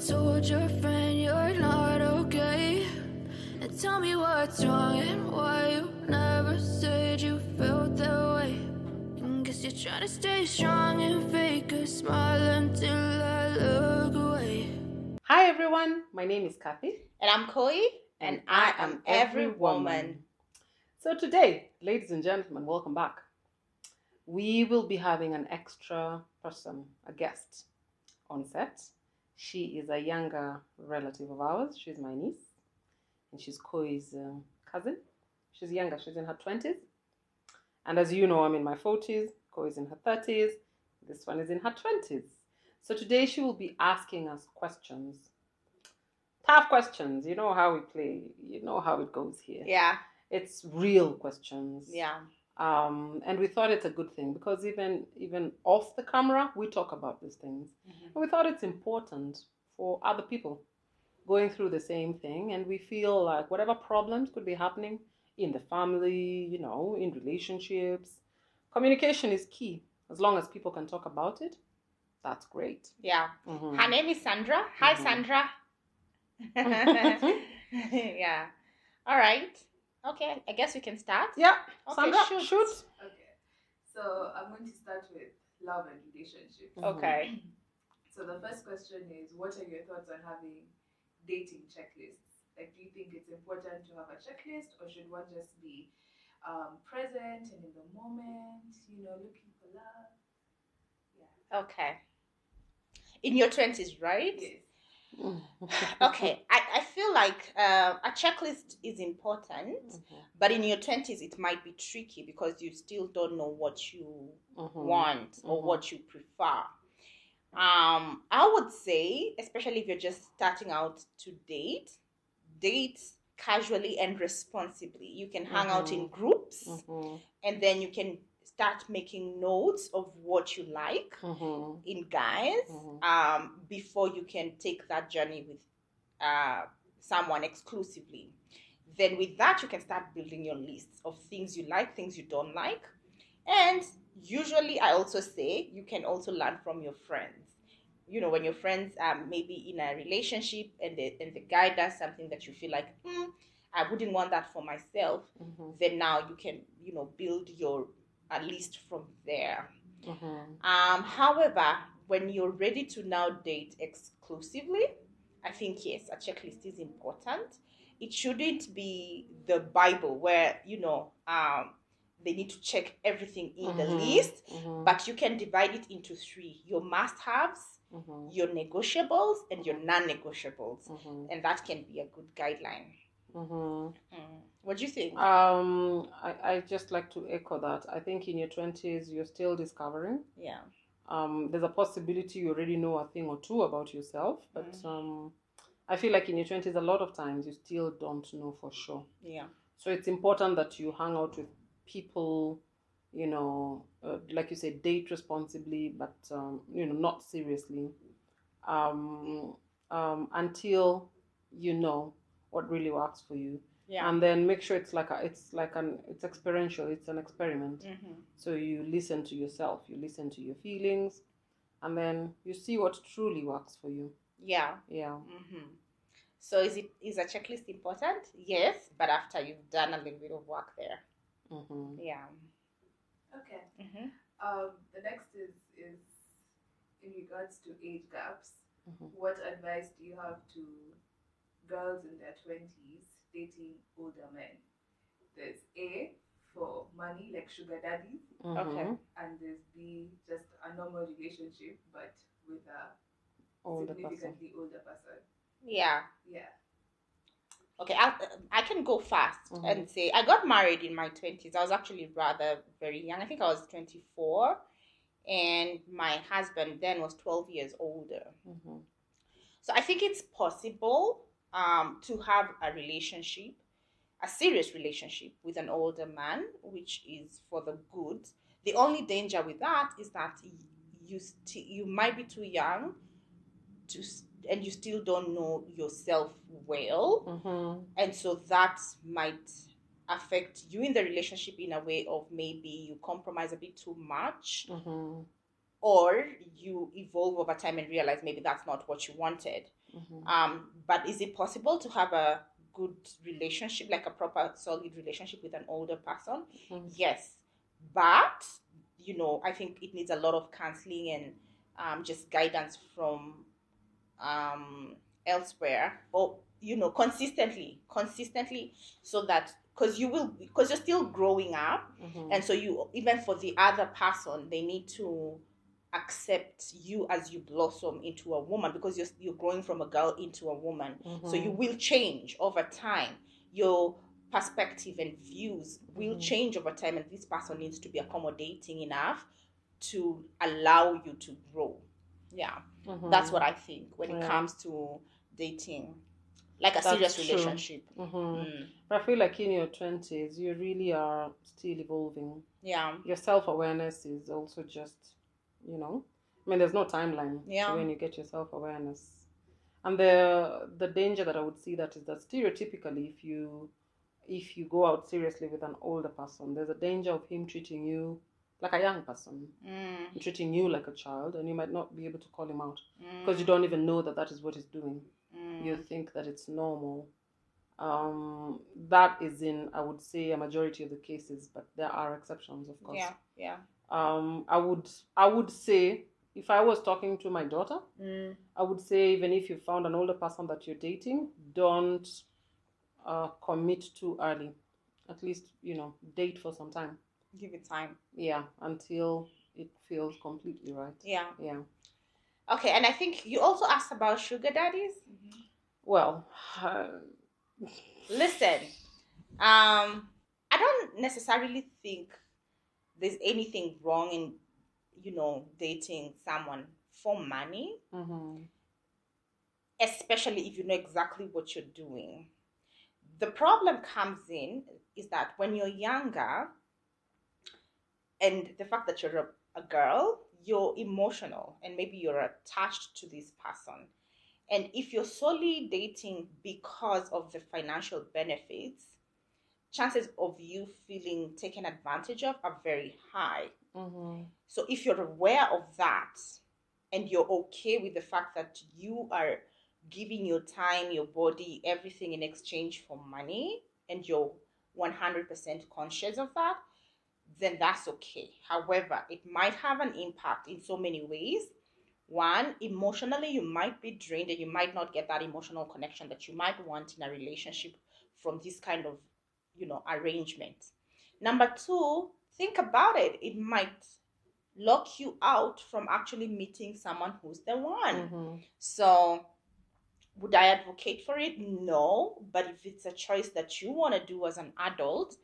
told your friend you're not okay? And tell me what's wrong and why you never said you felt that way. And guess you're trying to stay strong and fake a smile until I look away. Hi everyone, my name is Kathy. And I'm Koi, and I am every woman. So today, ladies and gentlemen, welcome back. We will be having an extra person, a guest, on set. She is a younger relative of ours. She's my niece, and she's Koi's cousin. She's younger, she's in her 20s. And as you know, I'm in my 40s, Koi's in her 30s, this one is in her 20s. So today she will be asking us questions. Tough questions. You know how we play. You know how it goes here. Yeah. It's real questions. Yeah. And we thought it's a good thing because even off the camera, we talk about these things. Mm-hmm. And we thought it's important for other people going through the same thing. And we feel like whatever problems could be happening in the family, in relationships, communication is key. As long as people can talk about it, that's great. Yeah. Mm-hmm. Her name is Sandra. Hi, Sandra. Yeah. All right. Okay. I guess we can start. Yeah. Okay, Sandra, shoot. Okay. So I'm going to start with love and relationships. Okay. So the first question is, what are your thoughts on having dating checklists? Like, do you think it's important to have a checklist, or should one just be present and in the moment, looking for love? Yeah. Okay. In your 20s, right? Yes. Okay, I feel like a checklist is important, but in your 20s it might be tricky because you still don't know what you want or what you prefer. I would say, especially if you're just starting out to date casually and responsibly. You can hang out in groups and then you can start making notes of what you like in guys before you can take that journey with someone exclusively. Then with that, you can start building your lists of things you like, things you don't like. And usually I also say you can also learn from your friends. When your friends are maybe in a relationship and the guy does something that you feel like, I wouldn't want that for myself, then now you can, build your a list from there. However, when you're ready to now date exclusively, I think yes, a checklist is important. It shouldn't be the Bible where they need to check everything in the list, but you can divide it into three: your must-haves, your negotiables, and your non-negotiables, and that can be a good guideline. What do you think? I just like to echo that. I think in your 20s, you're still discovering. Yeah. There's a possibility you already know a thing or two about yourself, but I feel like in your 20s, a lot of times you still don't know for sure. Yeah. So it's important that you hang out with people, like you said, date responsibly, but not seriously, until you know what really works for you. Yeah. And then make sure it's experiential. It's an experiment. So you listen to yourself, you listen to your feelings, and then you see what truly works for you. Yeah. Yeah. So is a checklist important? Yes, but after you've done a little bit of work there. Yeah. Okay. The next is in regards to age gaps. What advice do you have to girls in their 20s dating older men? There's A, for money, like sugar daddies. Okay. And there's B, just a normal relationship, but with a significantly older person. Yeah. Yeah. Okay, I can go fast and say I got married in my 20s. I was actually rather very young. I think I was 24, and my husband then was 12 years older. So I think it's possible to have a relationship, a serious relationship with an older man, which is for the good. The only danger with that is that you might be too young and you still don't know yourself well, and so that might affect you in the relationship in a way of maybe you compromise a bit too much, or you evolve over time and realize maybe that's not what you wanted. But is it possible to have a good relationship, like a proper solid relationship with an older person? Yes, but I think it needs a lot of counseling and just guidance from elsewhere, or consistently, so that, because you're still growing up, and so you, even for the other person, they need to accept you as you blossom into a woman, because you're growing from a girl into a woman. So you will change over time. Your perspective and views will change over time, and this person needs to be accommodating enough to allow you to grow. Yeah. That's what I think when it comes to dating, like a serious relationship. But I feel like in your 20s, you really are still evolving. Yeah. Your self-awareness is also just, there's no timeline to when you get your self-awareness. And the danger that I would see that is that stereotypically, if you go out seriously with an older person, there's a danger of him treating you like a young person, treating you like a child, and you might not be able to call him out because you don't even know that is what he's doing. You think that it's normal. That is in, I would say, a majority of the cases, but there are exceptions, of course. Yeah. I would say, if I was talking to my daughter, I would say, even if you found an older person that you're dating, don't commit too early. At least, date for some time. Give it time. Yeah, until it feels completely right. Yeah. Okay, and I think you also asked about sugar daddies. Well, listen, I don't necessarily think there's anything wrong in dating someone for money, especially if you know exactly what you're doing. The problem comes in is that when you're younger, and the fact that you're a girl, you're emotional and maybe you're attached to this person. And if you're solely dating because of the financial benefits, chances of you feeling taken advantage of are very high. So if you're aware of that and you're okay with the fact that you are giving your time, your body, everything in exchange for money, and you're 100% conscious of that, then that's okay. However, it might have an impact in so many ways. One, emotionally, you might be drained and you might not get that emotional connection that you might want in a relationship from this kind of, arrangement. Number two, think about it. It might lock you out from actually meeting someone who's the one. So would I advocate for it? No. But if it's a choice that you want to do as an adult,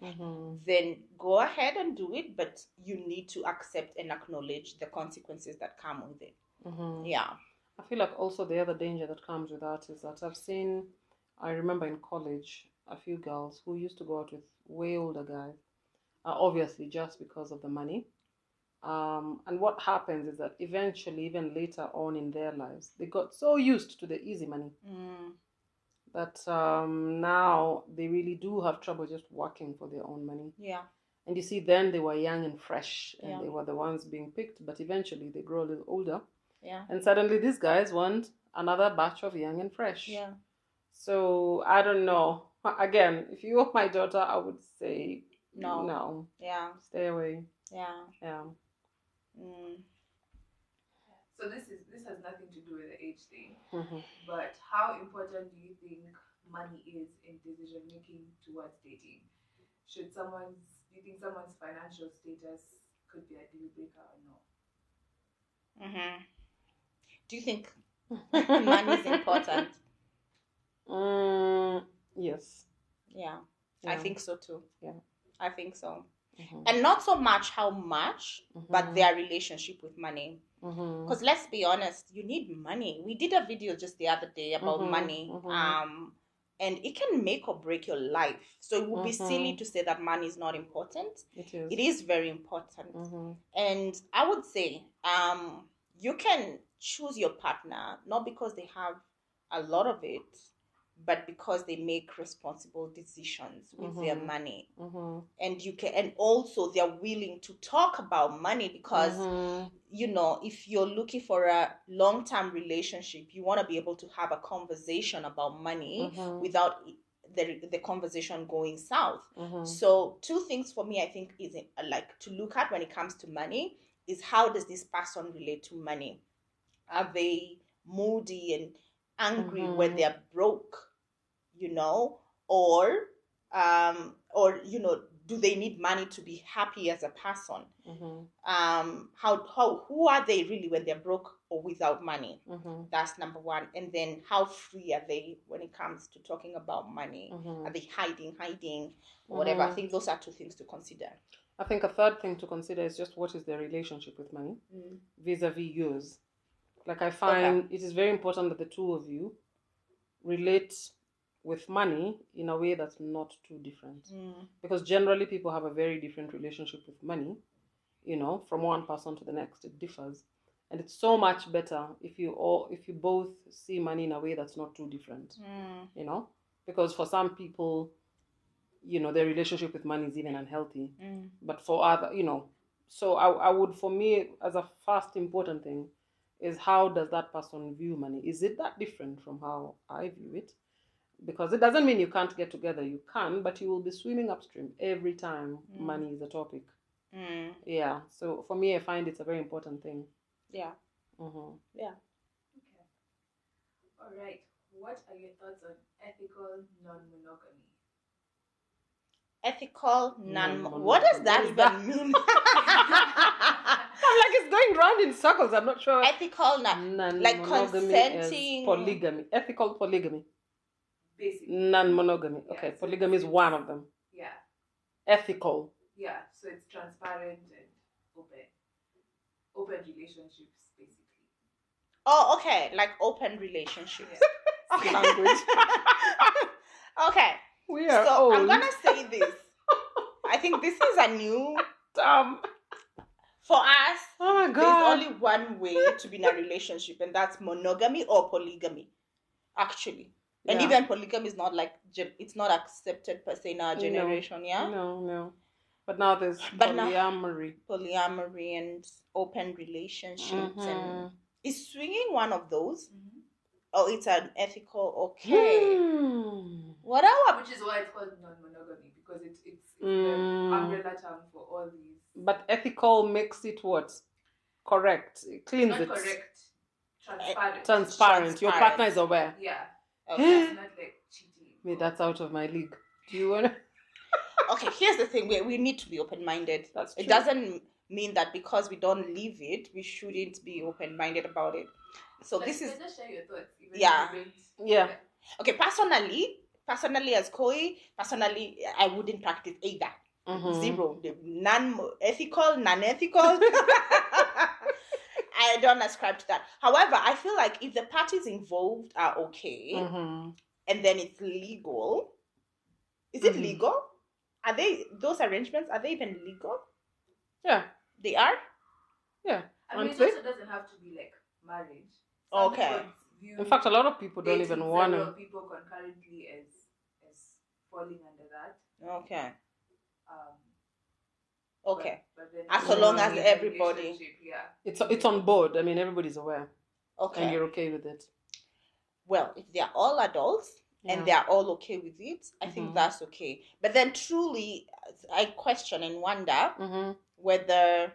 then go ahead and do it. But you need to accept and acknowledge the consequences that come with it. Yeah. I feel like also the other danger that comes with that is that I remember in college, a few girls who used to go out with way older guys, obviously just because of the money. And what happens is that eventually, even later on in their lives, they got so used to the easy money that now they really do have trouble just working for their own money. Yeah. And you see, then they were young and fresh, and they were the ones being picked, but eventually they grow a little older. Yeah. And suddenly these guys want another batch of young and fresh. Yeah. So I don't know. Again, if you were my daughter, I would say no. Yeah. Stay away. Yeah. Yeah. So this has nothing to do with the age thing. But how important do you think money is in decision making towards dating? Do you think someone's financial status could be a deal breaker or no? Do you think money is important? Yes. Yeah. I think so too. Yeah. I think so. And not so much how much, but their relationship with money. Because let's be honest, you need money. We did a video just the other day about money. And it can make or break your life. So it would be silly to say that money is not important. It is very important. And I would say you can choose your partner not because they have a lot of it, but because they make responsible decisions with their money. Mm-hmm. And also they're willing to talk about money because if you're looking for a long-term relationship, you want to be able to have a conversation about money without the conversation going south. So 2 things for me I think is like to look at when it comes to money is how does this person relate to money? Are they moody and angry when they're broke, or do they need money to be happy as a person? Who are they really when they're broke or without money? That's number 1. And then how free are they when it comes to talking about money? Are they hiding or whatever? I think those are 2 things to consider. I think a third thing to consider is just what is their relationship with money vis-a-vis yours. Like I find it is very important that the 2 of you relate with money in a way that's not too different. Because generally people have a very different relationship with money, from one person to the next. It differs. And it's so much better if you both see money in a way that's not too different. Because for some people, their relationship with money is even unhealthy. But for other, so I would, for me, as a first important thing, is how does that person view money? Is it that different from how I view it? Because it doesn't mean you can't get together. You can, but you will be swimming upstream every time money is a topic. Yeah. So for me, I find it's a very important thing. Yeah. Yeah. Okay. All right. What are your thoughts on ethical non-monogamy? Ethical what does that even mean? I'm like, it's going round in circles. I'm not sure. Ethical like consenting. Polygamy. Ethical polygamy. Basically. Non-monogamy. Yeah, Okay, so polygamy is one of them. Yeah. Ethical. Yeah, so it's transparent and open. Open relationships, basically. Oh, okay. Like open relationships. Yeah. Okay. Language. Okay. We are so old. I'm gonna say this. I think this is a new for us. Oh my God. There's only one way to be in a relationship, and that's monogamy or polygamy. Actually. And even polygamy is not like it's not accepted per se in our generation, No. But now there's polyamory. Polyamory and open relationships, and is swinging one of those? Oh, it's an ethical. Okay. Whatever. Which is why it's called non-monogamy, because it's the umbrella term for all these. But ethical makes it what? Correct. It cleans not it. Correct. Transparent. Transparent. Your partner is aware. Yeah. Okay. It's not like cheating. Me, that's out of my league. Do you want to? Okay, here's the thing. We need to be open-minded. That's true. It doesn't mean that because we don't live it, we shouldn't be open-minded about it. So this is... Just share your thoughts. Yeah. Okay, personally as Koi, I wouldn't practice either. 0. Non-ethical, non-ethical. I don't ascribe to that. However, I feel like if the parties involved are okay, and then it's legal. Is it legal? Are those arrangements, are they even legal? Yeah. They are? Yeah. I mean, it also doesn't have to be like marriage. Okay. In fact, a lot of people don't even want to. People concurrently as falling under that. Okay. Okay. But then as long as everybody. Yeah. It's on board. I mean, everybody's aware. Okay. And you're okay with it. Well, if they're all adults and they're all okay with it, I think that's okay. But then truly, I question and wonder whether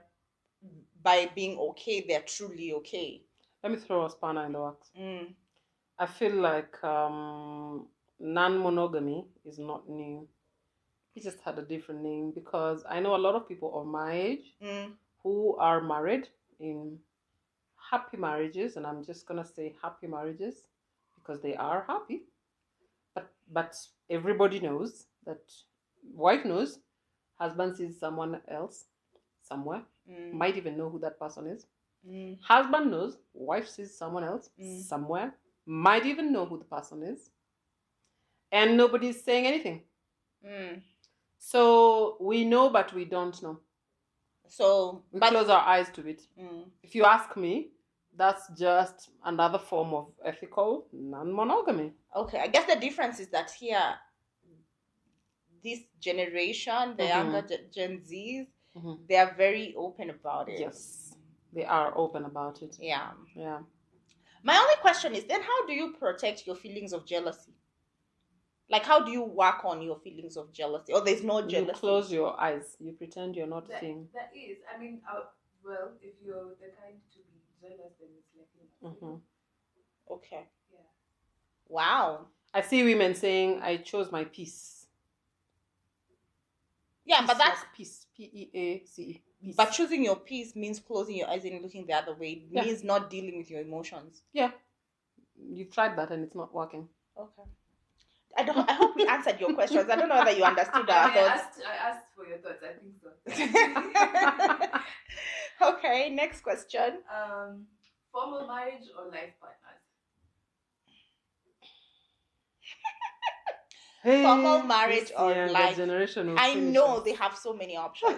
by being okay, they're truly okay. Let me throw a spanner in the works. I feel like non-monogamy is not new. It just had a different name because I know a lot of people of my age who are married in happy marriages, and I'm just gonna say happy marriages because they are happy. But everybody knows that wife knows, husband sees someone else somewhere, might even know who that person is. Husband knows, wife sees someone else somewhere, might even know who the person is, and nobody's saying anything. So we know, but we don't know. So we close our eyes to it. If you ask me, that's just another form of ethical non-monogamy. Okay, I guess the difference is that here, this generation, the younger Gen Zs, they are very open about it. Yes, they are open about it. Yeah. Yeah. My only question is then how do you protect your feelings of jealousy? Like, how do you work on your feelings of jealousy? Or there's no jealousy? You close your eyes. You pretend you're not seeing. That is, I mean, well, if you're the kind to be jealous, then it's like Okay. Yeah. Wow. I see women saying, I chose my peace. Yeah, peace, but that's like peace. Peace. But choosing your peace means closing your eyes and looking the other way. It means not dealing with your emotions. Yeah. You've tried that and it's not working. Okay. I hope we answered your questions. I don't know whether you understood our thoughts. I asked for your thoughts. I think so. Okay, next question. Formal marriage or life partners? Hey, formal marriage or life? Generation I know they have so many options.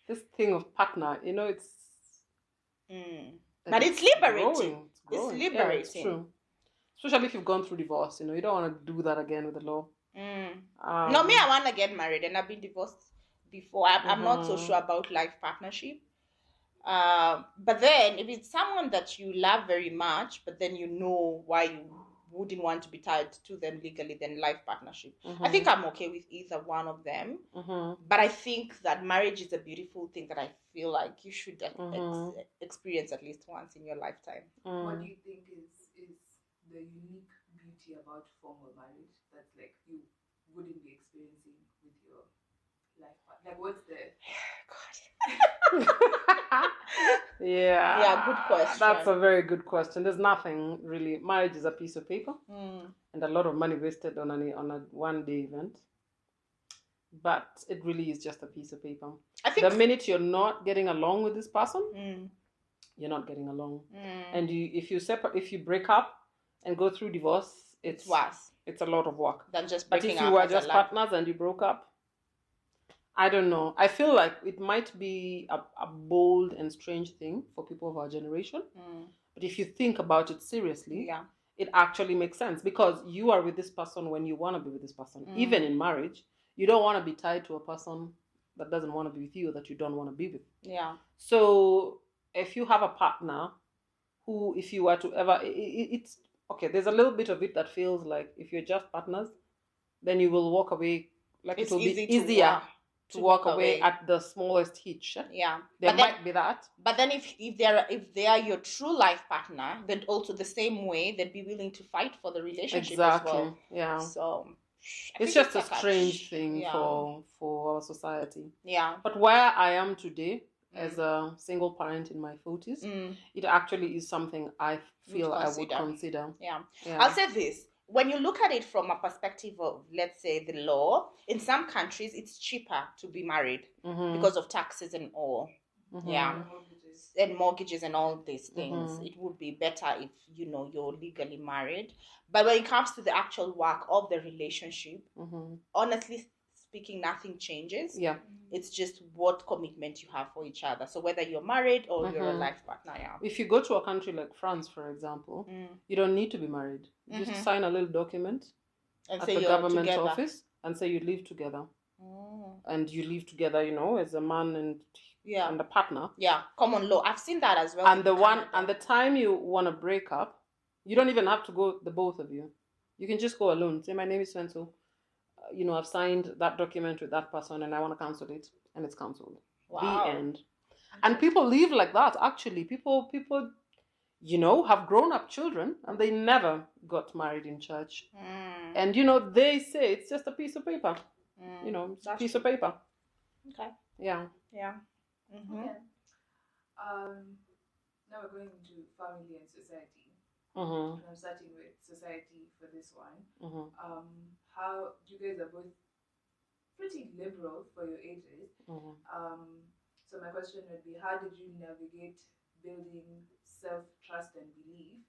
This thing of partner, it's. But it's liberating. Growing. It's liberating. Yeah, it's true. Especially if you've gone through divorce, you don't want to do that again with the law. No, me, I want to get married, and I've been divorced before. I'm not so sure about life partnership. But then, if it's someone that you love very much, but then you know why you wouldn't want to be tied to them legally, then life partnership. I think I'm okay with either one of them. But I think that marriage is a beautiful thing that I feel like you should experience at least once in your lifetime. What do you think is the unique beauty about formal marriage that's like you wouldn't be experiencing with your life partner? Like, what's the Yeah, good question. That's a very good question. There's nothing really. Marriage is a piece of paper and a lot of money wasted on a one-day event. But it really is just a piece of paper. I think the minute you're not getting along with this person, you're not getting along. And if you break up and go through divorce, it's worse. It's a lot of work than just breaking up. But if you were just partners and you broke up, I don't know. I feel like it might be a bold and strange thing for people of our generation. But if you think about it seriously, it actually makes sense because you are with this person when you want to be with this person. Even in marriage, you don't want to be tied to a person that doesn't want to be with you, that you don't want to be with. Yeah. So if you have a partner who, if you were to ever, it's okay. There's a little bit of it that feels like if you're just partners, then you will walk away. Like it will be easier to walk away at the smallest hitch. Yeah, there might be that. But then if they are your true life partner, then also the same way they'd be willing to fight for the relationship as well. Yeah. So it's just a strange thing for our society. Yeah. But where I am today, as a single parent in my 40s, it actually is something I feel I would consider. Yeah. I'll say this. When you look at it from a perspective of, let's say, the law, in some countries, it's cheaper to be married because of taxes and all. Yeah. And mortgages and all these things. It would be better if, you're legally married. But when it comes to the actual work of the relationship, honestly speaking, nothing changes. Yeah. It's just what commitment you have for each other. So whether you're married or you're a life partner. Yeah. If you go to a country like France, for example, you don't need to be married. You just sign a little document at the government office and say you live together. And you live together, as a man and a partner. Yeah, common law. I've seen that as well. And the time you want to break up, you don't even have to go, the both of you. You can just go alone. Say, my name is so-and-so. I've signed that document with that person and I want to cancel it. And it's cancelled. Wow. The end. And people live like that, actually. People, have grown up children and they never got married in church. And, they say it's just a piece of paper. It's a piece of paper. Okay. Yeah. Yeah. Okay. Now we're going into family and society. And I'm starting with society for this one. How you guys are both pretty liberal for your ages. So my question would be, how did you navigate building self-trust and belief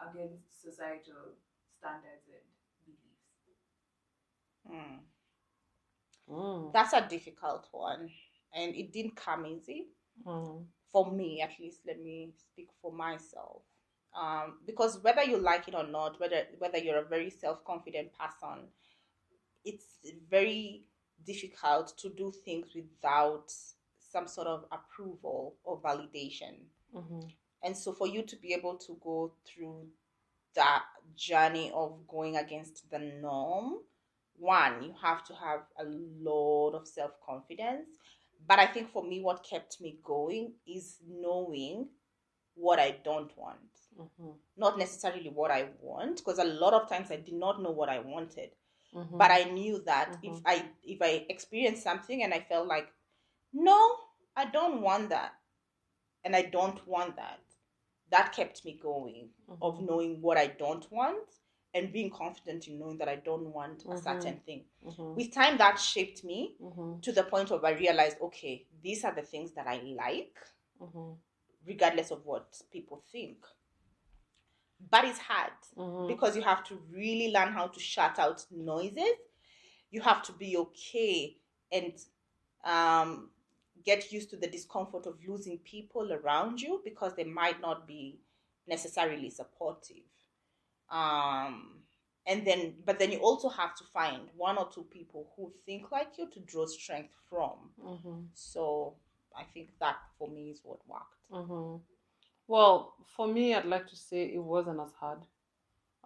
against societal standards and beliefs? That's a difficult one, and it didn't come easy. For me, at least, let me speak for myself. Because whether you like it or not, whether you're a very self-confident person, it's very difficult to do things without some sort of approval or validation. And so for you to be able to go through that journey of going against the norm, one, you have to have a lot of self-confidence. But I think for me, what kept me going is knowing what I don't want. Not necessarily what I want, because a lot of times I did not know what I wanted. But I knew that if I experienced something and I felt like, no, I don't want that, and I don't want that, that kept me going, of knowing what I don't want and being confident in knowing that I don't want a certain thing. With time, that shaped me to the point of I realized, okay, these are the things that I like, regardless of what people think. But it's hard because you have to really learn how to shut out noises. You have to be okay and get used to the discomfort of losing people around you because they might not be necessarily supportive. But then you also have to find one or two people who think like you to draw strength from. So I think that for me is what worked. Well, for me, I'd like to say it wasn't as hard.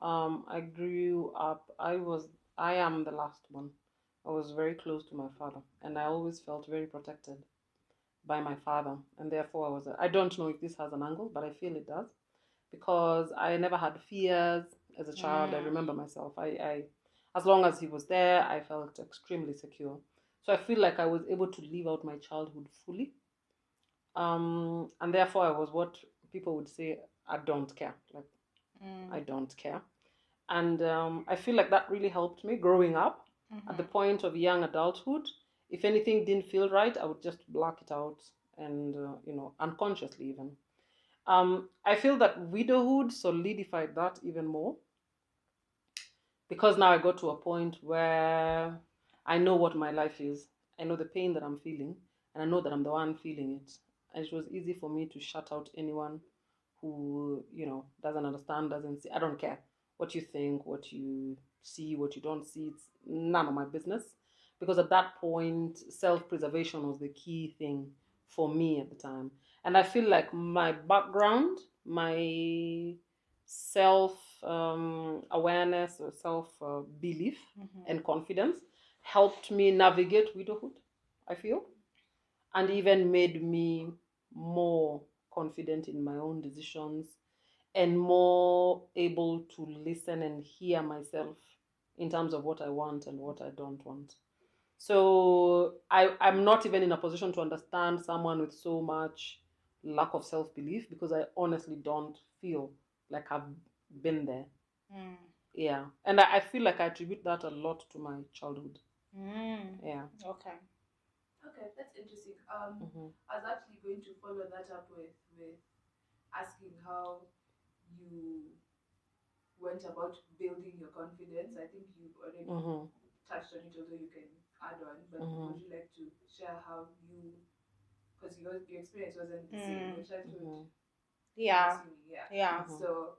I grew up, I am the last one. I was very close to my father, and I always felt very protected by my father, and therefore I don't know if this has an angle, but I feel it does, because I never had fears as a child. I remember myself. I as long as he was there, I felt extremely secure. So I feel like I was able to live out my childhood fully. And therefore I was what people would say, I don't care. Like, I don't care. And I feel like that really helped me growing up. At the point of young adulthood, if anything didn't feel right, I would just block it out, and unconsciously even. I feel that widowhood solidified that even more, because now I got to a point where I know what my life is. I know the pain that I'm feeling, and I know that I'm the one feeling it. And it was easy for me to shut out anyone who, doesn't understand, doesn't see. I don't care what you think, what you see, what you don't see. It's none of my business. Because at that point, self-preservation was the key thing for me at the time. And I feel like my background, my self awareness or self belief and confidence helped me navigate widowhood, I feel, and even made me more confident in my own decisions and more able to listen and hear myself in terms of what I want and what I don't want. So I'm not even in a position to understand someone with so much lack of self-belief, because I honestly don't feel like I've been there. Yeah. And I feel like I attribute that a lot to my childhood. Yeah. Okay. Okay, that's interesting. I was actually going to follow that up with asking how you went about building your confidence. I think you've already touched on it, although you can add on. But would you like to share how you, because your experience wasn't the same, your childhood? Yeah. Yeah. So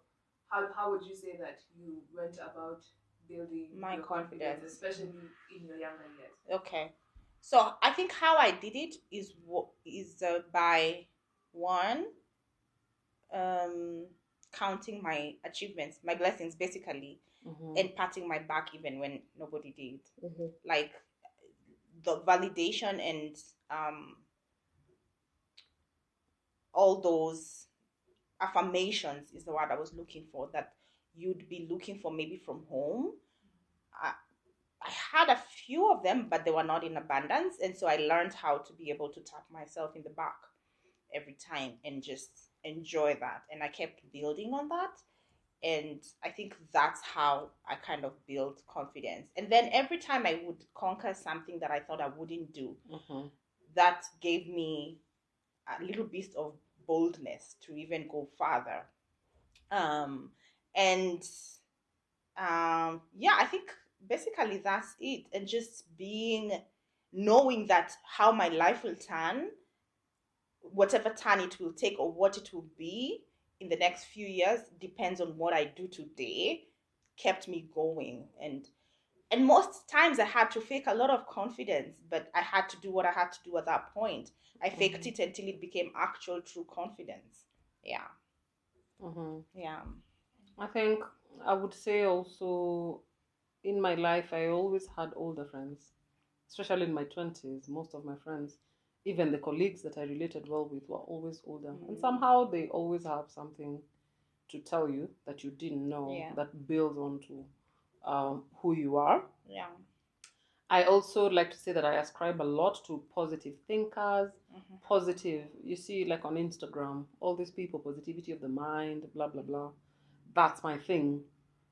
how would you say that you went about building My your confidence, especially in your younger years? Okay. So I think how I did it is by one, counting my achievements, my blessings, basically, and patting my back even when nobody did. Like the validation and all those affirmations is the word I was looking for, that you'd be looking for maybe from home. I had a few of them, but they were not in abundance. And so I learned how to be able to tap myself in the back every time and just enjoy that. And I kept building on that. And I think that's how I kind of built confidence. And then every time I would conquer something that I thought I wouldn't do, that gave me a little bit of boldness to even go farther. Yeah, I think basically that's it. And just knowing that how my life will turn whatever turn it will take or what it will be in the next few years depends on what I do today, kept me going. And most times I had to fake a lot of confidence, but I had to do what I had to do at that point. I faked it until it became actual true confidence. Yeah. Yeah. I think I would say also in my life, I always had older friends, especially in my 20s. Most of my friends, even the colleagues that I related well with, were always older. And somehow they always have something to tell you that you didn't know that builds onto who you are. Yeah. I also like to say that I ascribe a lot to positive thinkers, positive, you see, like on Instagram, all these people, positivity of the mind, blah, blah, blah. That's my thing.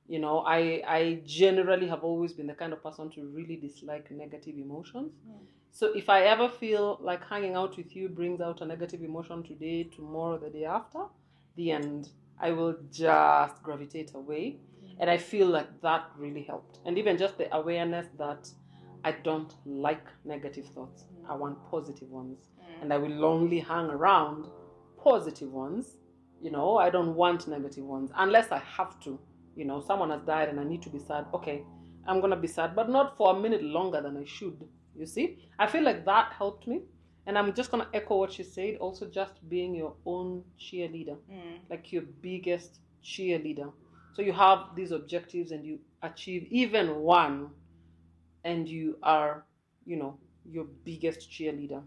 You know, I generally have always been the kind of person to really dislike negative emotions. So if I ever feel like hanging out with you brings out a negative emotion today, tomorrow, the day after, the end, I will just gravitate away. And I feel like that really helped. And even just the awareness that I don't like negative thoughts. I want positive ones. And I will only hang around positive ones. You know, I don't want negative ones unless I have to. You know, someone has died and I need to be sad. Okay, I'm going to be sad, but not for a minute longer than I should. You see? I feel like that helped me. And I'm just going to echo what she said. Also, just being your own cheerleader, like your biggest cheerleader. So you have these objectives and you achieve even one, and you are, you know, your biggest cheerleader.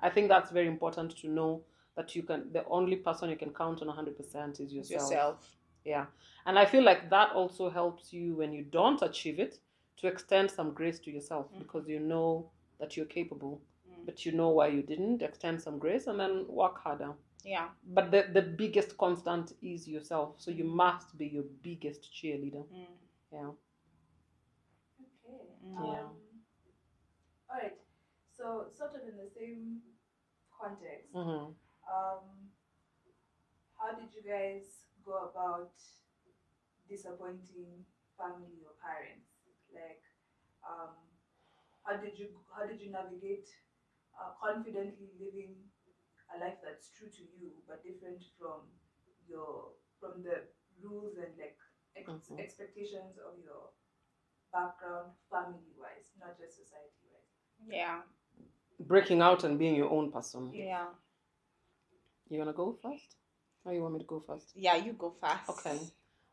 I think that's very important to know that you can, the only person you can count on 100% is yourself. Yeah. And I feel like that also helps you when you don't achieve it to extend some grace to yourself because you know that you're capable, but you know why you didn't. Extend some grace and then work harder. Yeah. But the biggest constant is yourself. So you must be your biggest cheerleader. Yeah. Okay. Yeah. All right. So, sort of in the same context, how did you guys go about disappointing family or parents? Like, how did you navigate confidently living a life that's true to you but different from the rules and like expectations of your background, family wise, not just society wise? Yeah. Breaking out and being your own person. Yeah. You want to go first? Or you want me to go first? Yeah, you go first. Okay.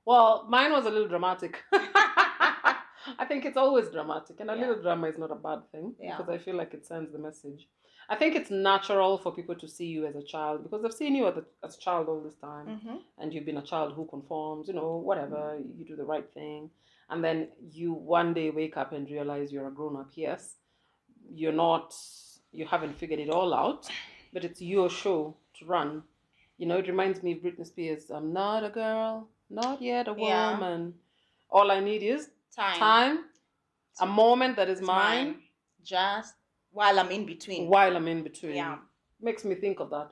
Well, mine was a little dramatic. I think it's always dramatic, and a little drama is not a bad thing because I feel like it sends the message. I think it's natural for people to see you as a child because they've seen you as a child all this time, and you've been a child who conforms, you know, whatever, you do the right thing, and then you one day wake up and realize you're a grown-up. Yes, you haven't figured it all out, but it's your show to run. You know, it reminds me of Britney Spears. I'm not a girl, not yet a woman. All I need is time, a moment that is mine. Just while I'm in between. Yeah. Makes me think of that.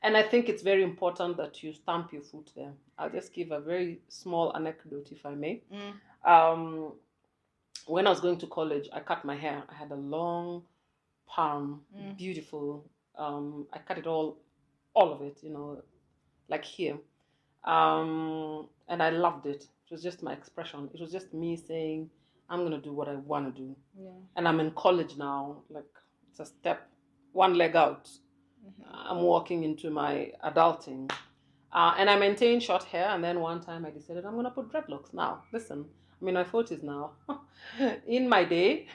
And I think it's very important that you stamp your foot there. I'll just give a very small anecdote, if I may. When I was going to college, I cut my hair. I had a long palm, beautiful. I cut it all of it, you know, like here. And I loved it. It was just my expression. It was just me saying, I'm going to do what I want to do. Yeah. And I'm in college now. Like, it's a step, one leg out. I'm walking into my adulting. And I maintain short hair. And then one time I decided I'm going to put dreadlocks. Now, listen, I'm in my 40s now. In my day,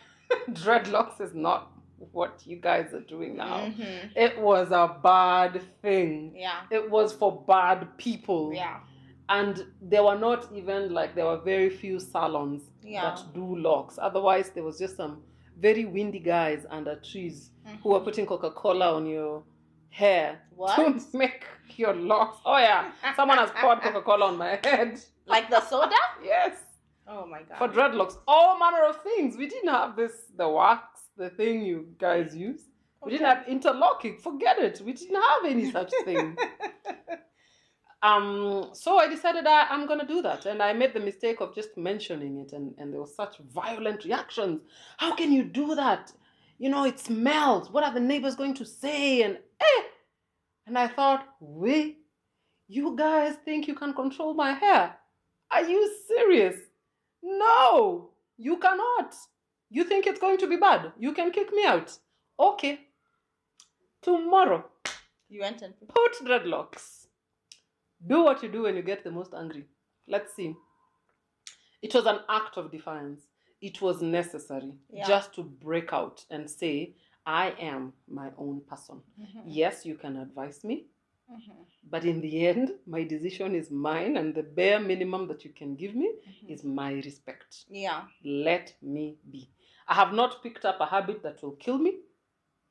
dreadlocks is not what you guys are doing now. It was a bad thing. Yeah. It was for bad people. Yeah. And there were very few salons that do locks. Otherwise, there was just some very windy guys under trees who were putting Coca-Cola on your hair to make your locks. Oh yeah, someone has poured Coca-Cola on my head. Like the soda? Yes. Oh my God. For dreadlocks, all manner of things. We didn't have the wax, the thing you guys use. We didn't have interlocking. Forget it. We didn't have any such thing. So I decided I'm going to do that. And I made the mistake of just mentioning it. And there were such violent reactions. How can you do that? You know, it smells. What are the neighbors going to say? And And I thought, wait, you guys think you can control my hair? Are you serious? No, you cannot. You think it's going to be bad? You can kick me out. Okay. Tomorrow, You went and put dreadlocks. Do what you do when you get the most angry. Let's see. It was an act of defiance. It was necessary just to break out and say, I am my own person. Yes, you can advise me. But in the end, my decision is mine, and the bare minimum that you can give me is my respect. Yeah. Let me be. I have not picked up a habit that will kill me.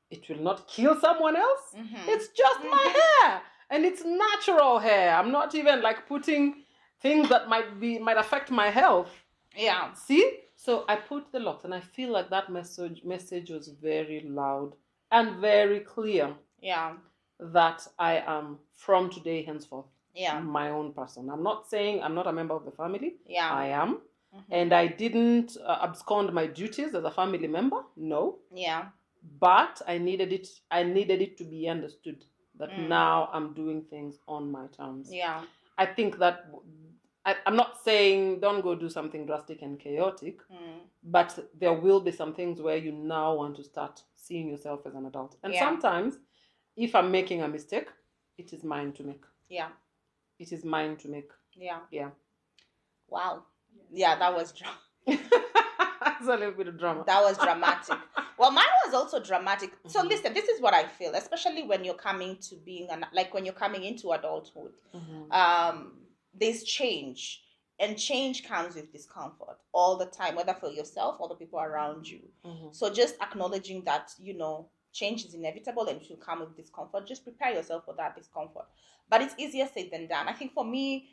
It will not kill someone else. It's just my hair, and it's natural hair. I'm not even like putting things that might affect my health. Yeah. See? So I put the locks, and I feel like that message was very loud and very clear. Yeah. That I am from today henceforth Yeah. my own person. I'm not saying I'm not a member of the family. Yeah. I am. And I didn't abscond my duties as a family member. No. Yeah. But I needed it to be understood that now I'm doing things on my terms. Yeah. I think that I'm not saying don't go do something drastic and chaotic, but there will be some things where you now want to start seeing yourself as an adult. And sometimes, if I'm making a mistake, it is mine to make. Yeah. It is mine to make. Yeah. Yeah. Wow. Yeah, that was drama. It's a little bit of drama. That was dramatic. Well, mine was also dramatic. So listen, this is what I feel, especially when you're coming to being when you're coming into adulthood. There's change, and change comes with discomfort all the time, whether for yourself or the people around you. So just acknowledging that, change is inevitable and it will come with discomfort. Just prepare yourself for that discomfort. But it's easier said than done. I think for me,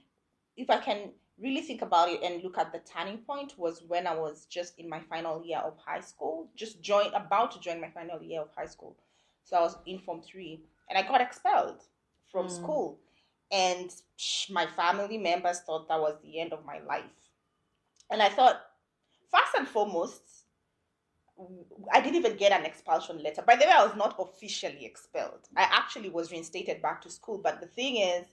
if I can really think about it and look at the turning point, was when I was just in my final year of high school, about to join my final year of high school. So I was in Form 3 and I got expelled from school. And my family members thought that was the end of my life. And I thought, first and foremost, I didn't even get an expulsion letter. By the way, I was not officially expelled. I actually was reinstated back to school. But the thing is,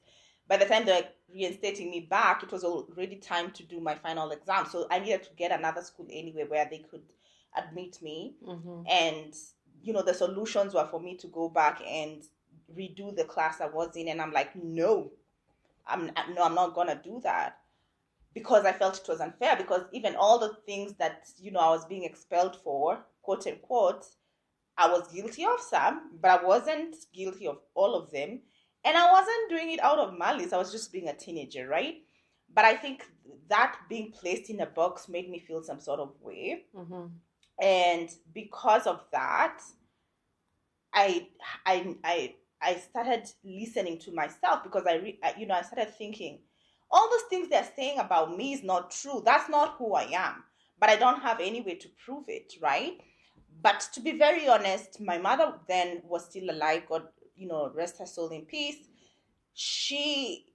by the time they were reinstating me back, it was already time to do my final exam. So I needed to get another school anyway where they could admit me. And, the solutions were for me to go back and redo the class I was in. And I'm like, no, I'm not going to do that. Because I felt it was unfair, because even all the things that, I was being expelled for, quote unquote, I was guilty of some, but I wasn't guilty of all of them. And I wasn't doing it out of malice. I was just being a teenager, right? But I think that being placed in a box made me feel some sort of way. And because of that, I started listening to myself, because I started thinking, all those things they're saying about me is not true. That's not who I am. But I don't have any way to prove it, right? But to be very honest, my mother then was still alive. God, rest her soul in peace. She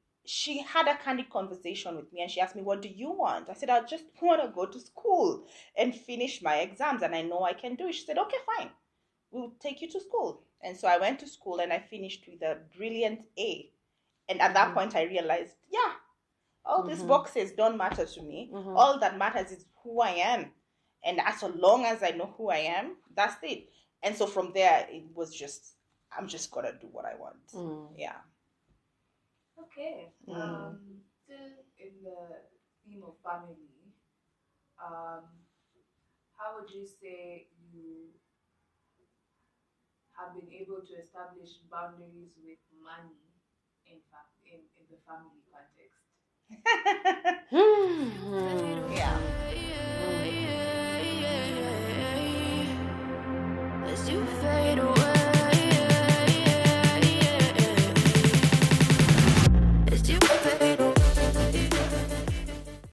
had a candid conversation with me, and she asked me, what do you want? I said, I just want to go to school and finish my exams, and I know I can do it. She said, okay, fine. We'll take you to school. And so I went to school and I finished with a brilliant A. And at that point I realized, all these boxes don't matter to me. All that matters is who I am. And as long as I know who I am, that's it. And so from there, it was just, I'm just going to do what I want. Yeah. Okay. Still in the theme of family, how would you say you have been able to establish boundaries with money in the family context? Yeah. As you fade away.